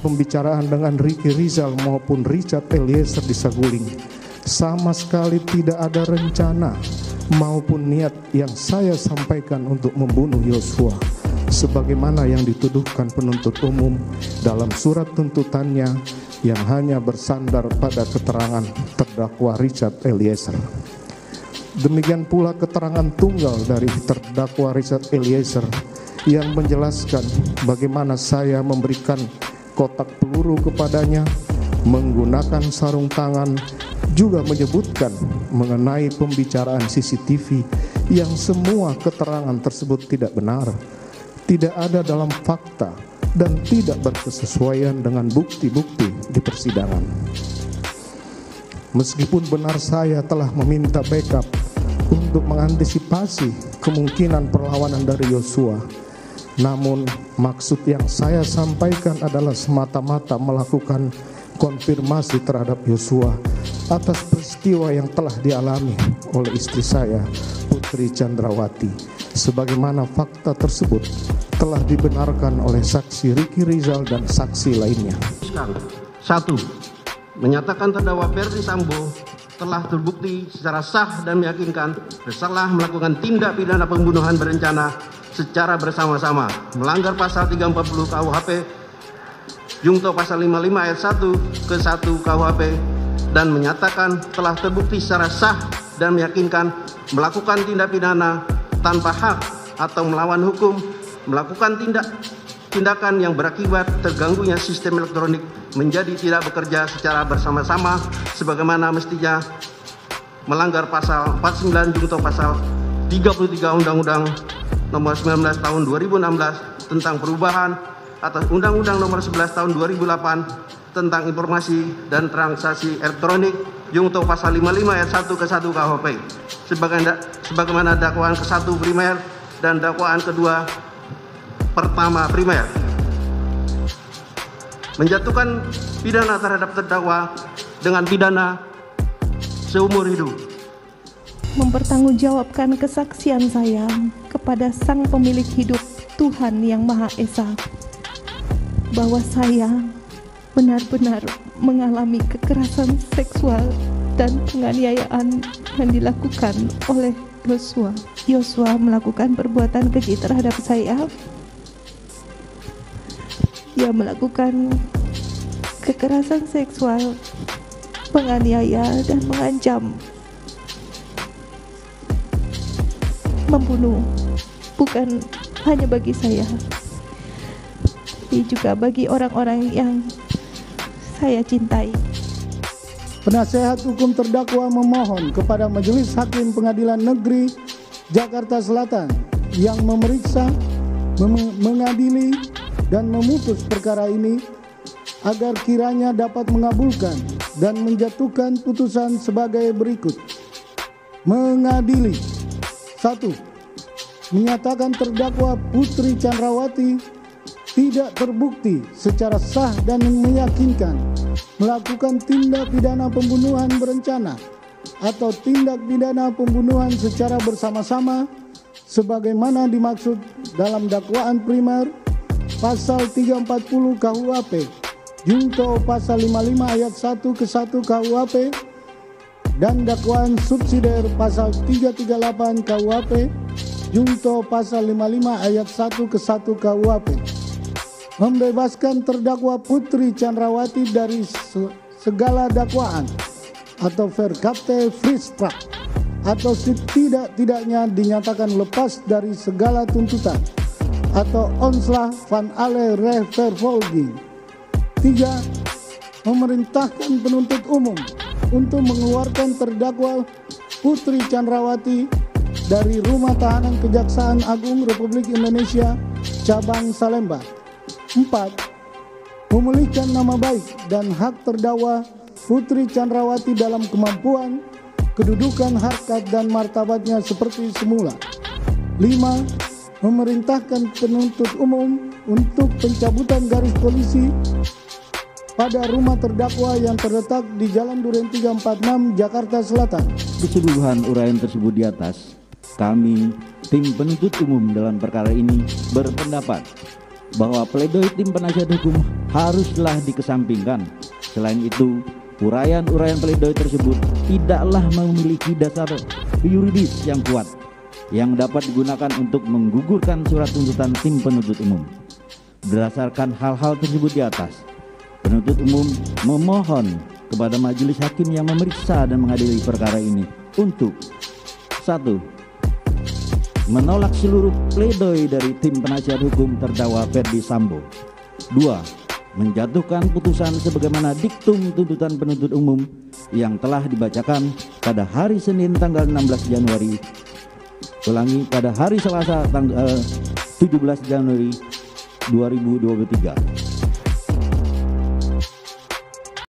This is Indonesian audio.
Pembicaraan dengan Ricky Rizal maupun Richard Eliezer di Saguling, sama sekali tidak ada rencana maupun niat yang saya sampaikan untuk membunuh Yosua, sebagaimana yang dituduhkan penuntut umum dalam surat tuntutannya yang hanya bersandar pada keterangan terdakwa Richard Eliezer. Demikian pula keterangan tunggal dari terdakwa Richard Eliezer yang menjelaskan bagaimana saya memberikan kotak peluru kepadanya, menggunakan sarung tangan, juga menyebutkan mengenai pembicaraan CCTV yang semua keterangan tersebut tidak benar, tidak ada dalam fakta, dan tidak berkesesuaian dengan bukti-bukti di persidangan. Meskipun benar saya telah meminta backup untuk mengantisipasi kemungkinan perlawanan dari Yosua, namun maksud yang saya sampaikan adalah semata-mata melakukan konfirmasi terhadap Yosua atas peristiwa yang telah dialami oleh istri saya, Putri Chandrawati, sebagaimana fakta tersebut telah dibenarkan oleh saksi Ricky Rizal dan saksi lainnya. 1. Menyatakan terdakwa Ferdi Sambo telah terbukti secara sah dan meyakinkan bersalah melakukan tindak pidana pembunuhan berencana secara bersama-sama melanggar pasal 340 KUHP Jungto pasal 55 ayat 1 ke 1 KUHP, dan menyatakan telah terbukti secara sah dan meyakinkan melakukan tindak pidana tanpa hak atau melawan hukum, melakukan tindakan yang berakibat terganggunya sistem elektronik menjadi tidak bekerja secara bersama-sama sebagaimana mestinya, melanggar pasal 49 Jungto pasal 33 Undang-Undang Nomor 19 Tahun 2016 tentang perubahan atas Undang-Undang Nomor 11 Tahun 2008 tentang informasi dan transaksi elektronik Jungto pasal 55 ayat 1 ke 1 KUHP sebagaimana dakwaan ke-1 primer dan dakwaan kedua pertama primer. Menjatuhkan pidana terhadap terdakwa dengan pidana seumur hidup. Mempertanggungjawabkan kesaksian saya kepada Sang Pemilik Hidup, Tuhan Yang Maha Esa, bahwa saya benar-benar mengalami kekerasan seksual dan penganiayaan yang dilakukan oleh Yosua. Yosua melakukan perbuatan keji terhadap saya. Dia melakukan kekerasan seksual, penganiaya, dan mengancam membunuh, bukan hanya bagi saya, tapi juga bagi orang-orang yang saya cintai. Penasehat hukum terdakwa memohon kepada Majelis Hakim Pengadilan Negeri Jakarta Selatan yang memeriksa, mengadili, dan memutus perkara ini agar kiranya dapat mengabulkan dan menjatuhkan putusan sebagai berikut. Mengadili: 1. Menyatakan terdakwa Putri Chandrawati tidak terbukti secara sah dan meyakinkan melakukan tindak pidana pembunuhan berencana atau tindak pidana pembunuhan secara bersama-sama sebagaimana dimaksud dalam dakwaan primer pasal 340 KUHP Jungto pasal 55 ayat 1 ke 1 KUHP dan dakwaan subsidiar pasal 338 KUHP Jungto pasal 55 ayat 1 ke 1 KUHP, membebaskan terdakwa Putri Chandrawati dari segala dakwaan atau verkapte frisprak atau setidak-tidaknya dinyatakan lepas dari segala tuntutan atau onslah van alle rechtvervolging. 3. Memerintahkan penuntut umum untuk mengeluarkan terdakwa Putri Chandrawati dari Rumah Tahanan Kejaksaan Agung Republik Indonesia Cabang Salemba. 4. Memulihkan nama baik dan hak terdakwa Putri Chandrawati dalam kemampuan, kedudukan, harkat, dan martabatnya seperti semula. 5. Memerintahkan penuntut umum untuk pencabutan garis polisi pada rumah terdakwa yang terletak di Jalan Duren 346 Jakarta Selatan. Keseluruhan uraian tersebut di atas, kami tim penuntut umum dalam perkara ini berpendapat bahwa pledoi tim penasihat hukum haruslah dikesampingkan. Selain itu, uraian-uraian pledoi tersebut tidaklah memiliki dasar yuridis yang kuat yang dapat digunakan untuk menggugurkan surat tuntutan tim penuntut umum. Berdasarkan hal-hal tersebut di atas, penuntut umum memohon kepada majelis hakim yang memeriksa dan mengadili perkara ini untuk 1. Menolak seluruh pledoi dari tim penasihat hukum terdakwa Ferdi Sambo. 2. Menjatuhkan putusan sebagaimana diktum tuntutan penuntut umum yang telah dibacakan pada hari Senin tanggal 16 Januari, pada hari Selasa tanggal 17 Januari 2023.